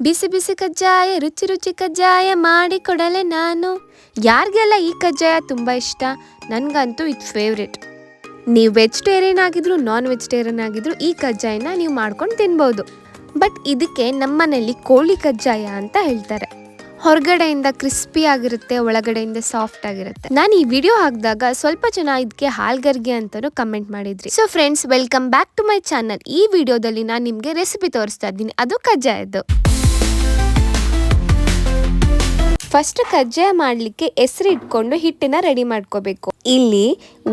ಬಿಸಿ ಬಿಸಿ ಕಜ್ಜಾಯ ರುಚಿ ರುಚಿ ಕಜ್ಜಾಯ ಮಾಡಿಕೊಡಲೆ ನಾನು. ಯಾರಿಗೆಲ್ಲ ಈ ಕಜ್ಜಾಯ ತುಂಬ ಇಷ್ಟ? ನನಗಂತೂ ಇದು ಫೇವ್ರೆಟ್. ನೀವು ವೆಜಿಟೇರಿಯನ್ ಆಗಿದ್ರು ನಾನ್ ವೆಜಿಟೇರಿಯನ್ ಆಗಿದ್ರು ಈ ಕಜ್ಜಾಯನ ನೀವು ಮಾಡ್ಕೊಂಡು ತಿನ್ಬೋದು. ಬಟ್ ಇದಕ್ಕೆ ನಮ್ಮನೇಲಿ ಕೋಳಿ ಕಜ್ಜಾಯ ಅಂತ ಹೇಳ್ತಾರೆ. ಹೊರಗಡೆಯಿಂದ ಕ್ರಿಸ್ಪಿ ಆಗಿರುತ್ತೆ, ಒಳಗಡೆಯಿಂದ ಸಾಫ್ಟ್ ಆಗಿರುತ್ತೆ. ನಾನು ಈ ವಿಡಿಯೋ ಹಾಕಿದಾಗ ಸ್ವಲ್ಪ ಜನ ಇದಕ್ಕೆ ಹಾಲ್ಗರ್ಗೆ ಅಂತಲೂ ಕಮೆಂಟ್ ಮಾಡಿದ್ರಿ. So friends, welcome back to my channel. ಈ ವಿಡಿಯೋದಲ್ಲಿ ನಾನು ನಿಮಗೆ ರೆಸಿಪಿ ತೋರಿಸ್ತಾ ಇದ್ದೀನಿ, ಅದು ಕಜ್ಜಾಯದ್ದು. ಫಸ್ಟ್ ಕಜ್ಜಾಯ ಮಾಡಲಿಕ್ಕೆ ಹೆಸರು ಇಟ್ಕೊಂಡು ಹಿಟ್ಟನ್ನ ರೆಡಿ ಮಾಡ್ಕೋಬೇಕು. ಇಲ್ಲಿ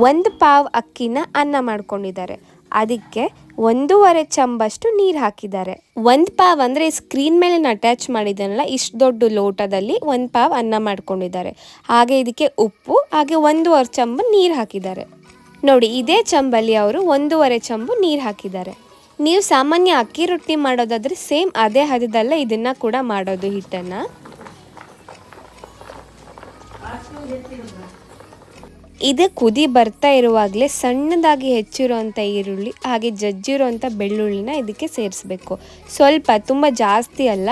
1 ಪಾವ್ ಅಕ್ಕಿನ ಅನ್ನ ಮಾಡ್ಕೊಂಡಿದ್ದಾರೆ. ಅದಕ್ಕೆ 1.5 ಚಮಚಷ್ಟು ನೀರು ಹಾಕಿದ್ದಾರೆ. 1 ಪಾವ್ ಅಂದರೆ ಸ್ಕ್ರೀನ್ ಮೇಲೆ ಅಟ್ಯಾಚ್ ಮಾಡಿದ್ದಾನಲ್ಲ, ಇಷ್ಟು ದೊಡ್ಡ ಲೋಟದಲ್ಲಿ 1 ಪಾವ್ ಅನ್ನ ಮಾಡ್ಕೊಂಡಿದ್ದಾರೆ. ಹಾಗೆ ಇದಕ್ಕೆ ಉಪ್ಪು, ಹಾಗೆ 1.5 ಚಮಚ ನೀರು ಹಾಕಿದ್ದಾರೆ. ನೋಡಿ, ಇದೇ ಚಂಬಲ್ಲಿ ಅವರು 1.5 ಚಮಚ ನೀರು ಹಾಕಿದ್ದಾರೆ. ನೀವು ಸಾಮಾನ್ಯ ಅಕ್ಕಿ ರೊಟ್ಟಿ ಮಾಡೋದಾದ್ರೆ ಸೇಮ್ ಅದೇ ಹದದಲ್ಲೇ ಇದನ್ನ ಕೂಡ ಮಾಡೋದು ಹಿಟ್ಟನ್ನು. ಇದು ಕುದಿ ಬರ್ತಾ ಇರುವಾಗಲೇ ಸಣ್ಣದಾಗಿ ಹೆಚ್ಚಿರುವಂಥ ಈರುಳ್ಳಿ ಹಾಗೆ ಜಜ್ಜಿರುವಂಥ ಬೆಳ್ಳುಳ್ಳಿನ ಇದಕ್ಕೆ ಸೇರಿಸ್ಬೇಕು. ಸ್ವಲ್ಪ, ತುಂಬ ಜಾಸ್ತಿ ಅಲ್ಲ,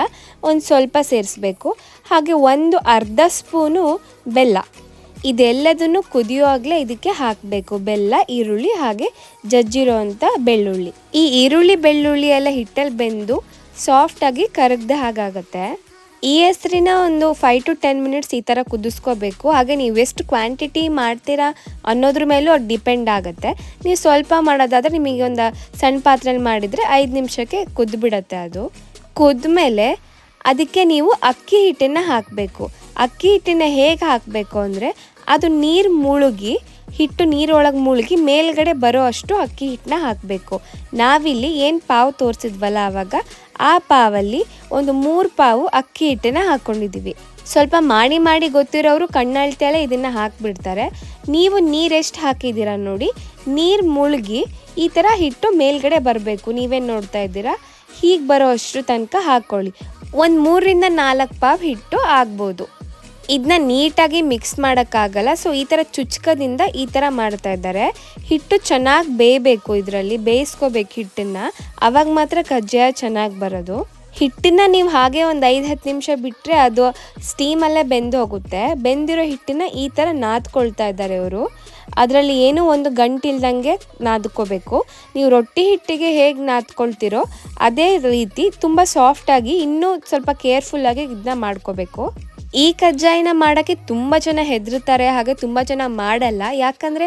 ಒಂದು ಸ್ವಲ್ಪ ಸೇರಿಸ್ಬೇಕು. ಹಾಗೆ ಅರ್ಧ ಸ್ಪೂನು ಬೆಲ್ಲ. ಇದೆಲ್ಲದನ್ನು ಕುದಿಯುವಾಗಲೇ ಇದಕ್ಕೆ ಹಾಕಬೇಕು. ಬೆಲ್ಲ, ಈರುಳ್ಳಿ ಹಾಗೆ ಜಜ್ಜಿರುವಂಥ ಬೆಳ್ಳುಳ್ಳಿ. ಈ ಈರುಳ್ಳಿ ಬೆಳ್ಳುಳ್ಳಿ ಎಲ್ಲ ಹಿಟ್ಟಲ್ಲಿ ಬೆಂದು ಸಾಫ್ಟಾಗಿ ಕರಗದೆ ಹಾಗಾಗತ್ತೆ. ಈ ಹೆಸರಿನ ಒಂದು 5 to 10 ಮಿನಿಟ್ಸ್ ಈ ಥರ ಕುದಿಸ್ಕೋಬೇಕು. ಹಾಗೆ ನೀವು ಎಷ್ಟು ಕ್ವಾಂಟಿಟಿ ಮಾಡ್ತೀರಾ ಅನ್ನೋದ್ರ ಮೇಲೂ ಅದು ಡಿಪೆಂಡ್ ಆಗುತ್ತೆ. ನೀವು ಸ್ವಲ್ಪ ಮಾಡೋದಾದರೆ ನಿಮಗೆ ಒಂದು ಸಣ್ಣ ಪಾತ್ರೆಯಲ್ಲಿ ಮಾಡಿದರೆ 5 ನಿಮಿಷಕ್ಕೆ ಕುದ್ಬಿಡತ್ತೆ. ಅದು ಕುದ್ಮೇಲೆ ಅದಕ್ಕೆ ನೀವು ಅಕ್ಕಿ ಹಿಟ್ಟನ್ನು ಹಾಕಬೇಕು. ಅಕ್ಕಿ ಹಿಟ್ಟನ್ನು ಹೇಗೆ ಹಾಕಬೇಕು ಅಂದರೆ, ಅದು ನೀರು ಮುಳುಗಿ, ಹಿಟ್ಟು ನೀರೊಳಗೆ ಮುಳುಗಿ ಮೇಲ್ಗಡೆ ಬರೋ ಅಷ್ಟು ಅಕ್ಕಿ ಹಿಟ್ಟನ್ನ ಹಾಕಬೇಕು. ನಾವಿಲ್ಲಿ ಏನು ಪಾವು ತೋರಿಸಿದ್ವಲ್ಲ ಆವಾಗ, ಆ ಪಾವಲ್ಲಿ ಒಂದು 3 ಪಾವು ಅಕ್ಕಿ ಹಿಟ್ಟನ್ನು ಹಾಕ್ಕೊಂಡಿದ್ದೀವಿ. ಸ್ವಲ್ಪ ಮಾಡಿ ಗೊತ್ತಿರೋರು ಕಣ್ಣಳ್ತೆಲೆ ಇದನ್ನು ಹಾಕಿಬಿಡ್ತಾರೆ. ನೀವು ನೀರೆಷ್ಟು ಹಾಕಿದ್ದೀರಾ ನೋಡಿ, ನೀರು ಮುಳುಗಿ ಈ ಥರ ಹಿಟ್ಟು ಮೇಲ್ಗಡೆ ಬರಬೇಕು. ನೀವೇನು ನೋಡ್ತಾ ಇದ್ದೀರಾ, ಹೀಗೆ ಬರೋ ಅಷ್ಟು ತನಕ ಹಾಕ್ಕೊಳ್ಳಿ. ಒಂದು 3 ರಿಂದ 4 ಪಾವು ಹಿಟ್ಟು ಆಗ್ಬೋದು. ಇದನ್ನ ನೀಟಾಗಿ ಮಿಕ್ಸ್ ಮಾಡೋಕ್ಕಾಗಲ್ಲ, ಸೊ ಈ ಥರ ಚುಚ್ಕದಿಂದ ಈ ಥರ ಮಾಡ್ತಾ ಇದ್ದಾರೆ. ಹಿಟ್ಟು ಚೆನ್ನಾಗಿ ಬೇಯಬೇಕು, ಇದರಲ್ಲಿ ಬೇಯಿಸ್ಕೋಬೇಕು ಹಿಟ್ಟನ್ನು, ಆವಾಗ ಮಾತ್ರ ಕಜ್ಜಾಯ ಚೆನ್ನಾಗಿ ಬರೋದು. ಹಿಟ್ಟನ್ನು ನೀವು ಹಾಗೆ ಒಂದು 5-10 ನಿಮಿಷ ಬಿಟ್ಟರೆ ಅದು ಸ್ಟೀಮಲ್ಲೇ ಬೆಂದು ಹೋಗುತ್ತೆ. ಬೆಂದಿರೋ ಹಿಟ್ಟನ್ನು ಈ ಥರ ನಾದ್ಕೊಳ್ತಾ ಇದ್ದಾರೆ ಇವರು. ಅದರಲ್ಲಿ ಏನೂ ಒಂದು ಗಂಟಿಲ್ದಂಗೆ ನಾದ್ಕೋಬೇಕು. ನೀವು ರೊಟ್ಟಿ ಹಿಟ್ಟಿಗೆ ಹೇಗೆ ನಾದ್ಕೊಳ್ತೀರೋ ಅದೇ ರೀತಿ ತುಂಬ ಸಾಫ್ಟಾಗಿ, ಇನ್ನೂ ಸ್ವಲ್ಪ ಕೇರ್ಫುಲ್ಲಾಗಿ ಇದನ್ನ ಮಾಡ್ಕೋಬೇಕು. ಈ ಕಜ್ಜಾಯನ ಮಾಡೋಕ್ಕೆ ತುಂಬ ಜನ ಹೆದರ್ತಾರೆ, ಹಾಗೆ ತುಂಬ ಜನ ಮಾಡಲ್ಲ. ಯಾಕಂದರೆ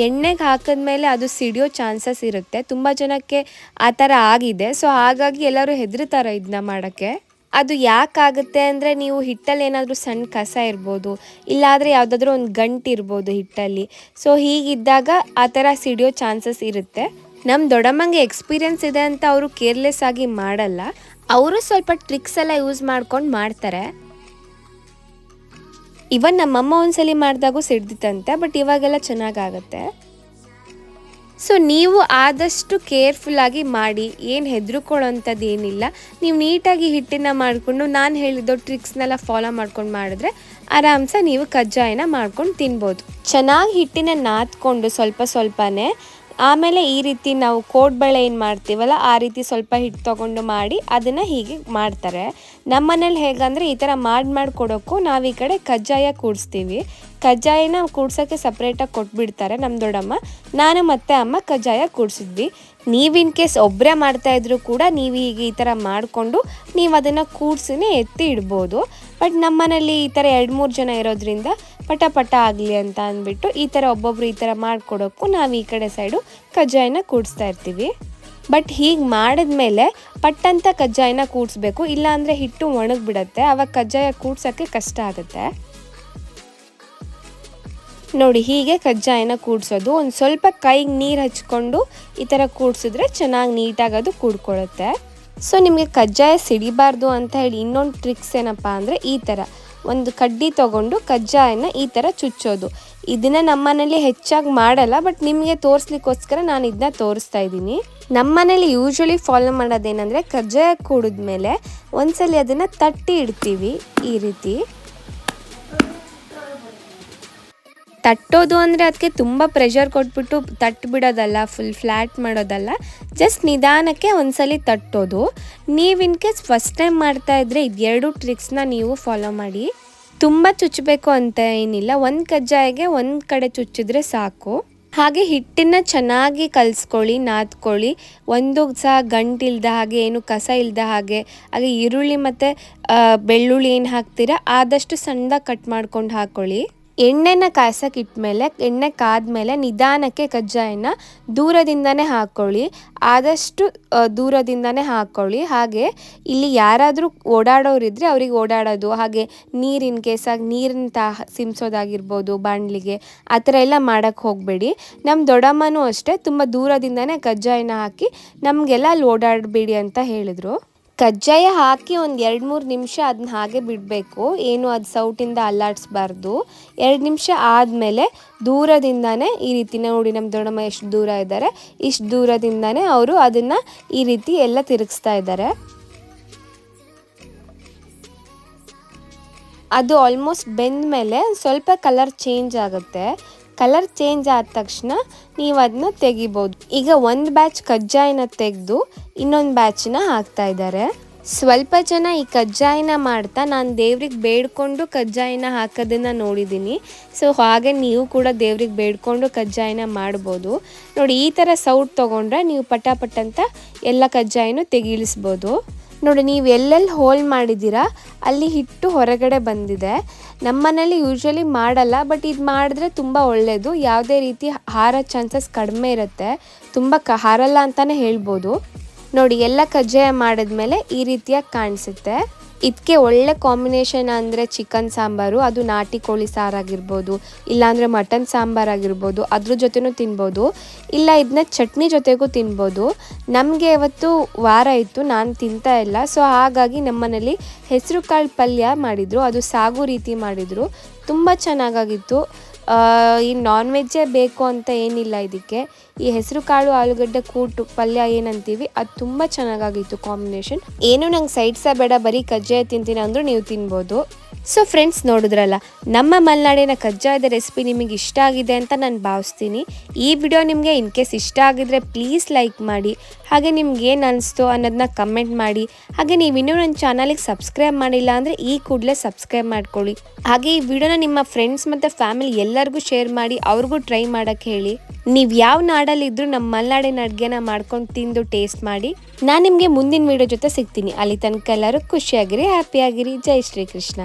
ಎಣ್ಣೆಗೆ ಹಾಕಿದ್ಮೇಲೆ ಅದು ಸಿಡಿಯೋ ಚಾನ್ಸಸ್ ಇರುತ್ತೆ. ತುಂಬ ಜನಕ್ಕೆ ಆ ಥರ ಆಗಿದೆ. ಸೊ ಹಾಗಾಗಿ ಎಲ್ಲರೂ ಹೆದರ್ತಾರೆ ಇದನ್ನ ಮಾಡೋಕ್ಕೆ. ಅದು ಯಾಕಾಗುತ್ತೆ ಅಂದರೆ, ನೀವು ಹಿಟ್ಟಲ್ಲಿ ಏನಾದರೂ ಸಣ್ಣ ಕಸ ಇರ್ಬೋದು, ಇಲ್ಲಾದರೆ ಯಾವುದಾದ್ರೂ ಒಂದು ಗಂಟು ಇರ್ಬೋದು ಹಿಟ್ಟಲ್ಲಿ. ಸೊ ಹೀಗಿದ್ದಾಗ ಆ ಥರ ಸಿಡಿಯೋ ಚಾನ್ಸಸ್ ಇರುತ್ತೆ. ನಮ್ಮ ದೊಡ್ಡಮ್ಮಂಗೆ ಎಕ್ಸ್ಪೀರಿಯೆನ್ಸ್ ಇದೆ ಅಂತ ಅವರು ಕೇರ್ಲೆಸ್ ಆಗಿ ಮಾಡಲ್ಲ. ಅವರು ಸ್ವಲ್ಪ ಟ್ರಿಕ್ಸ್ ಎಲ್ಲ ಯೂಸ್ ಮಾಡ್ಕೊಂಡು ಮಾಡ್ತಾರೆ. ಇವನ್ ನಮ್ಮಮ್ಮ ಒಂದ್ಸಲಿ ಮಾಡಿದಾಗೂ ಸಿಡ್ದಿತ್ತಂತೆ, ಬಟ್ ಇವಾಗೆಲ್ಲ ಚೆನ್ನಾಗಾಗತ್ತೆ. ಸೊ ನೀವು ಆದಷ್ಟು ಕೇರ್ಫುಲ್ಲಾಗಿ ಮಾಡಿ, ಏನು ಹೆದರ್ಕೊಳ್ಳೋಂಥದ್ದು ಏನಿಲ್ಲ. ನೀವು ನೀಟಾಗಿ ಹಿಟ್ಟನ್ನು ಮಾಡಿಕೊಂಡು ನಾನು ಹೇಳಿದ್ದು ಟ್ರಿಕ್ಸ್ನೆಲ್ಲ ಫಾಲೋ ಮಾಡ್ಕೊಂಡು ಮಾಡಿದ್ರೆ ಆರಾಮ್ಸೆ ನೀವು ಕಜ್ಜಾಯನ ಮಾಡ್ಕೊಂಡು ತಿನ್ಬೋದು. ಚೆನ್ನಾಗಿ ಹಿಟ್ಟಿನ ನಾದ್ಕೊಂಡು ಸ್ವಲ್ಪನೇ, ಆಮೇಲೆ ಈ ರೀತಿ ನಾವು ಕೋಡ್ಬಳೆ ಏನು ಮಾಡ್ತೀವಲ್ಲ ಆ ರೀತಿ ಸ್ವಲ್ಪ ಹಿಟ್ಟು ತೊಗೊಂಡು ಮಾಡಿ ಅದನ್ನು ಹೀಗೆ ಮಾಡ್ತಾರೆ. ನಮ್ಮ ಮನೇಲಿ ಹೇಗಂದರೆ, ಈ ಥರ ಮಾಡಿ ಕೊಡೋಕ್ಕೂ ನಾವು ಈ ಕಡೆ ಕಜ್ಜಾಯ ಕೂಡಿಸ್ತೀವಿ. ಕಜ್ಜಾಯನ ಕೂಡ್ಸೋಕ್ಕೆ ಸಪ್ರೇಟಾಗಿ ಕೊಟ್ಬಿಡ್ತಾರೆ ನಮ್ಮ ದೊಡ್ಡಮ್ಮ. ನಾನು ಮತ್ತು ಅಮ್ಮ ಕಜ್ಜಾಯ ಕೂಡಿಸಿದ್ವಿ. ನೀವು ಇನ್ ಕೇಸ್ ಒಬ್ಬರೇ ಮಾಡ್ತಾಯಿದ್ರು ಕೂಡ ನೀವು ಹೀಗೆ ಈ ಥರ ಮಾಡಿಕೊಂಡು ನೀವು ಅದನ್ನು ಕೂಡ್ಸಿನೇ ಎತ್ತಿ ಇಡ್ಬೋದು. ಬಟ್ ನಮ್ಮ ಮನೇಲಿ ಈ ಥರ 2-3 ಜನ ಇರೋದ್ರಿಂದ ಪಟ ಆಗಲಿ ಅಂತ ಅಂದ್ಬಿಟ್ಟು ಈ ಥರ ಒಬ್ಬೊಬ್ರು ಈ ಥರ ಮಾಡಿಕೊಡೋಕ್ಕೂ ನಾವು ಈ ಕಡೆ ಸೈಡು ಕಜ್ಜಾಯನ ಕೂಡಿಸ್ತಾ ಇರ್ತೀವಿ. ಬಟ್ ಹೀಗೆ ಮಾಡಿದ್ಮೇಲೆ ಪಟ್ಟಂತ ಕಜ್ಜಾಯನ ಕೂಡಿಸ್ಬೇಕು, ಇಲ್ಲಾಂದರೆ ಹಿಟ್ಟು ಒಣಗಿಬಿಡತ್ತೆ, ಆವಾಗ ಕಜ್ಜಾಯ ಕೂಡ್ಸೋಕ್ಕೆ ಕಷ್ಟ ಆಗುತ್ತೆ. ನೋಡಿ, ಹೀಗೆ ಕಜ್ಜಾಯನ ಕೂಡಿಸೋದು. ಒಂದು ಸ್ವಲ್ಪ ಕೈಗೆ ನೀರು ಹಚ್ಕೊಂಡು ಈ ಥರ ಕೂಡಿಸಿದ್ರೆ ಚೆನ್ನಾಗಿ ನೀಟಾಗಿ ಅದು ಕೂಡ್ಕೊಳ್ಳುತ್ತೆ. ಸೊ ನಿಮಗೆ ಕಜ್ಜಾಯ ಸಿಡಿಬಾರ್ದು ಅಂತ ಹೇಳಿ ಇನ್ನೊಂದು ಟ್ರಿಕ್ಸ್ ಏನಪ್ಪ ಅಂದರೆ, ಈ ಥರ ಒಂದು ಕಡ್ಡಿ ತೊಗೊಂಡು ಕಜ್ಜಾಯನ ಈ ಥರ ಚುಚ್ಚೋದು. ಇದನ್ನು ನಮ್ಮ ಮನೇಲಿ ಹೆಚ್ಚಾಗಿ ಮಾಡಲ್ಲ, ಬಟ್ ನಿಮಗೆ ತೋರಿಸ್ಲಿಕ್ಕೋಸ್ಕರ ನಾನು ಇದನ್ನ ತೋರಿಸ್ತಾ ಇದ್ದೀನಿ. ನಮ್ಮ ಮನೇಲಿ ಯೂಶ್ವಲಿ ಫಾಲೋ ಮಾಡೋದೇನೆಂದರೆ, ಕಜ್ಜಾಯ ಕೂಡಿದ್ಮೇಲೆ ಒಂದ್ಸಲಿ ಅದನ್ನು ತಟ್ಟಿ ಇಡ್ತೀವಿ ಈ ರೀತಿ. ತಟ್ಟೋದು ಅಂದರೆ ಅದಕ್ಕೆ ತುಂಬ ಪ್ರೆಷರ್ ಕೊಟ್ಬಿಟ್ಟು ತಟ್ಟಿಬಿಡೋದಲ್ಲ, ಫುಲ್ ಫ್ಲ್ಯಾಟ್ ಮಾಡೋದಲ್ಲ, ಜಸ್ಟ್ ನಿಧಾನಕ್ಕೆ ಒಂದ್ಸಲಿ ತಟ್ಟೋದು. ನೀವು ಇನ್ ಕೇಸ್ ಫಸ್ಟ್ ಟೈಮ್ ಮಾಡ್ತಾಯಿದ್ರೆ ಇದೆರಡು ಟ್ರಿಕ್ಸ್ನ ನೀವು ಫಾಲೋ ಮಾಡಿ. ತುಂಬ ಚುಚ್ಚಬೇಕು ಅಂತ ಏನಿಲ್ಲ, ಒಂದು ಕಜ್ಜಾಯಿಗೆ ಒಂದು ಕಡೆ ಚುಚ್ಚಿದ್ರೆ ಸಾಕು. ಹಾಗೆ ಹಿಟ್ಟನ್ನು ಚೆನ್ನಾಗಿ ಕಲಿಸ್ಕೊಳ್ಳಿ, ನಾದ್ಕೊಳ್ಳಿ. ಒಂದು ಸಹ ಗಂಟಿಲ್ದ ಹಾಗೆ, ಏನು ಕಸ ಇಲ್ಲದ ಹಾಗೆ. ಹಾಗೆ ಈರುಳ್ಳಿ ಮತ್ತು ಬೆಳ್ಳುಳ್ಳಿ ಏನು ಹಾಕ್ತೀರಾ ಆದಷ್ಟು ಸಣ್ಣದಾಗಿ ಕಟ್ ಮಾಡ್ಕೊಂಡು ಹಾಕ್ಕೊಳ್ಳಿ. ಎಣ್ಣೆನ ಕಾಯ್ಸಕ್ಕೆ ಇಟ್ಮೇಲೆ, ಎಣ್ಣೆ ಕಾದ್ಮೇಲೆ ನಿಧಾನಕ್ಕೆ ಕಜ್ಜಾಯನ ದೂರದಿಂದನೇ ಹಾಕ್ಕೊಳ್ಳಿ, ಆದಷ್ಟು ದೂರದಿಂದನೇ ಹಾಕ್ಕೊಳ್ಳಿ. ಹಾಗೆ ಇಲ್ಲಿ ಯಾರಾದರೂ ಓಡಾಡೋರಿದ್ದರೆ ಅವ್ರಿಗೆ ಓಡಾಡೋದು, ಹಾಗೆ ನೀರಿನ ಕೇಸಾಗಿ ನೀರನ್ನ ಸಿಮ್ಸೋದಾಗಿರ್ಬೋದು ಬಾಣಲಿಗೆ, ಆ ಥರ ಎಲ್ಲ ಮಾಡೋಕ್ಕೆ ಹೋಗಬೇಡಿ. ನಮ್ಮ ದೊಡ್ಡಮ್ಮನೂ ಅಷ್ಟೇ ತುಂಬ ದೂರದಿಂದನೇ ಕಜ್ಜಾಯನ ಹಾಕಿ ನಮಗೆಲ್ಲ ಅಲ್ಲಿ ಓಡಾಡಬೇಡಿ ಅಂತ ಹೇಳಿದರು. ಕಜ್ಜಾಯ ಹಾಕಿ ಒಂದು 2-3 ನಿಮಿಷ ಅದನ್ನ ಹಾಗೆ ಬಿಡಬೇಕು, ಏನು ಅದು ಸೌಟಿಂದ ಅಲ್ಲಾಡಿಸ್ಬಾರ್ದು. 2 ನಿಮಿಷ ಆದಮೇಲೆ ದೂರದಿಂದನೇ ಈ ರೀತಿ ನೋಡಿ, ನಮ್ಮ ದೊಡ್ಡಮ್ಮ ಎಷ್ಟು ದೂರ ಇದ್ದಾರೆ, ಇಷ್ಟು ದೂರದಿಂದನೇ ಅವರು ಅದನ್ನು ಈ ರೀತಿ ಎಲ್ಲ ತಿರುಗಿಸ್ತಾ ಇದ್ದಾರೆ. ಅದು ಆಲ್ಮೋಸ್ಟ್ ಬೆಂದ ಮೇಲೆ ಸ್ವಲ್ಪ ಕಲರ್ ಚೇಂಜ್ ಆಗುತ್ತೆ. ಕಲರ್ ಚೇಂಜ್ ಆದ ತಕ್ಷಣ ನೀವು ಅದನ್ನ ತೆಗಿಬೋದು. ಈಗ ಒಂದು ಬ್ಯಾಚ್ ಕಜ್ಜಾಯನ ತೆಗೆದು ಇನ್ನೊಂದು ಬ್ಯಾಚನ್ನ ಹಾಕ್ತಾ ಇದ್ದಾರೆ. ಸ್ವಲ್ಪ ಜನ ಈ ಕಜ್ಜಾಯನ ಮಾಡ್ತಾ ನಾನು ದೇವ್ರಿಗೆ ಬೇಡ್ಕೊಂಡು ಕಜ್ಜಾಯನ ಹಾಕೋದನ್ನು ನೋಡಿದ್ದೀನಿ. ಸೊ ಹಾಗೆ ನೀವು ಕೂಡ ದೇವ್ರಿಗೆ ಬೇಡ್ಕೊಂಡು ಕಜ್ಜಾಯನ ಮಾಡ್ಬೋದು. ನೋಡಿ, ಈ ಥರ ಸೌಟ್ ತೊಗೊಂಡ್ರೆ ನೀವು ಪಟಾಪಟ್ ಅಂತ ಎಲ್ಲ ಕಜ್ಜಾಯನೂ ತೆಗಿಳಿಸ್ಬೋದು. ನೋಡಿ, ನೀವು ಎಲ್ಲೆಲ್ಲಿ ಹೋಲ್ ಮಾಡಿದ್ದೀರಾ ಅಲ್ಲಿ ಹಿಟ್ಟು ಹೊರಗಡೆ ಬಂದಿದೆ. ನಮ್ಮ ಮನೇಲಿ ಯೂಶ್ವಲಿ ಮಾಡಲ್ಲ, ಬಟ್ ಇದು ಮಾಡಿದ್ರೆ ತುಂಬ ಒಳ್ಳೆಯದು. ಯಾವುದೇ ರೀತಿ ಹಾರೋ ಚಾನ್ಸಸ್ ಕಡಿಮೆ ಇರುತ್ತೆ, ತುಂಬ ಹಾರಲ್ಲ ಅಂತಲೇ ಹೇಳ್ಬೋದು. ನೋಡಿ, ಎಲ್ಲ ಕಜ್ಜಾಯ ಮಾಡಿದ್ಮೇಲೆ ಈ ರೀತಿಯಾಗಿ ಕಾಣಿಸುತ್ತೆ. ಇದಕ್ಕೆ ಒಳ್ಳೆ ಕಾಂಬಿನೇಷನ್ ಅಂದರೆ ಚಿಕನ್ ಸಾಂಬಾರು, ಅದು ನಾಟಿ ಕೋಳಿ ಸಾರಾಗಿರ್ಬೋದು, ಇಲ್ಲಾಂದರೆ ಮಟನ್ ಸಾಂಬಾರಾಗಿರ್ಬೋದು, ಅದ್ರ ಜೊತೆನೂ ತಿನ್ಬೋದು, ಇಲ್ಲ ಇದನ್ನ ಚಟ್ನಿ ಜೊತೆಗೂ ತಿನ್ಬೋದು. ನಮಗೆ ಇವತ್ತು ವಾರ ಇತ್ತು, ನಾನು ತಿಂತಾ ಇಲ್ಲ. ಸೊ ಹಾಗಾಗಿ ನಮ್ಮನೇಲಿ ಹೆಸರು ಕಾಳು ಪಲ್ಯ ಮಾಡಿದರು, ಅದು ಸಾಗು ರೀತಿ ಮಾಡಿದರು, ತುಂಬ ಚೆನ್ನಾಗಾಗಿತ್ತು. ಈ ನಾನ್ ವೆಜ್ಜೇ ಬೇಕು ಅಂತ ಏನಿಲ್ಲ ಇದಕ್ಕೆ. ಈ ಹೆಸರು ಕಾಳು ಆಲೂಗಡ್ಡೆ ಕೂಟು ಪಲ್ಯ ಏನಂತೀವಿ ಅದು ತುಂಬ ಚೆನ್ನಾಗಾಗಿತ್ತು ಕಾಂಬಿನೇಷನ್. ಏನು ನಂಗೆ ಸೈಡ್ಸೇ ಬೇಡ, ಬರೀ ಕಜ್ಜಾಯ ತಿಂತೀನಿ ಅಂದರೂ ನೀವು ತಿನ್ಬೋದು. ಸೊ ಫ್ರೆಂಡ್ಸ್, ನೋಡಿದ್ರಲ್ಲ, ನಮ್ಮ ಮಲೆನಾಡಿನ ಕಜ್ಜಾಯದ ರೆಸಿಪಿ ನಿಮಗೆ ಇಷ್ಟ ಆಗಿದೆ ಅಂತ ನಾನು ಭಾವಿಸ್ತೀನಿ. ಈ ವಿಡಿಯೋ ನಿಮಗೆ ಇನ್ ಕೇಸ್ ಇಷ್ಟ ಆಗಿದ್ರೆ ಪ್ಲೀಸ್ ಲೈಕ್ ಮಾಡಿ, ಹಾಗೆ ನಿಮ್ಗೆ ಏನು ಅನಿಸ್ತು ಅನ್ನೋದನ್ನ ಕಮೆಂಟ್ ಮಾಡಿ. ಹಾಗೆ ನೀವು ಇನ್ನೂ ನನ್ನ ಚಾನಲಿಗೆ ಸಬ್ಸ್ಕ್ರೈಬ್ ಮಾಡಿಲ್ಲ ಅಂದರೆ ಈ ಕೂಡಲೇ ಸಬ್ಸ್ಕ್ರೈಬ್ ಮಾಡ್ಕೊಳ್ಳಿ. ಹಾಗೆ ಈ ವಿಡಿಯೋನ ನಿಮ್ಮ ಫ್ರೆಂಡ್ಸ್ ಮತ್ತು ಫ್ಯಾಮಿಲಿ ಎಲ್ಲರಿಗೂ ಶೇರ್ ಮಾಡಿ, ಅವ್ರಿಗೂ ಟ್ರೈ ಮಾಡೋಕ್ಕೆ ಹೇಳಿ. ನೀವು ಯಾವ ನಾಡಲ್ಲಿದ್ದರೂ ನಮ್ಮ ಮಲೆನಾಡಿನ ಅಡುಗೆನ ಮಾಡ್ಕೊಂಡು ತಿಂದು ಟೇಸ್ಟ್ ಮಾಡಿ. ನಾನು ನಿಮಗೆ ಮುಂದಿನ ವಿಡಿಯೋ ಜೊತೆ ಸಿಗ್ತೀನಿ. ಅಲ್ಲಿ ತನಕ ಎಲ್ಲರೂ ಖುಷಿಯಾಗಿರಿ, ಹ್ಯಾಪಿಯಾಗಿರಿ. ಜೈ ಶ್ರೀಕೃಷ್ಣ.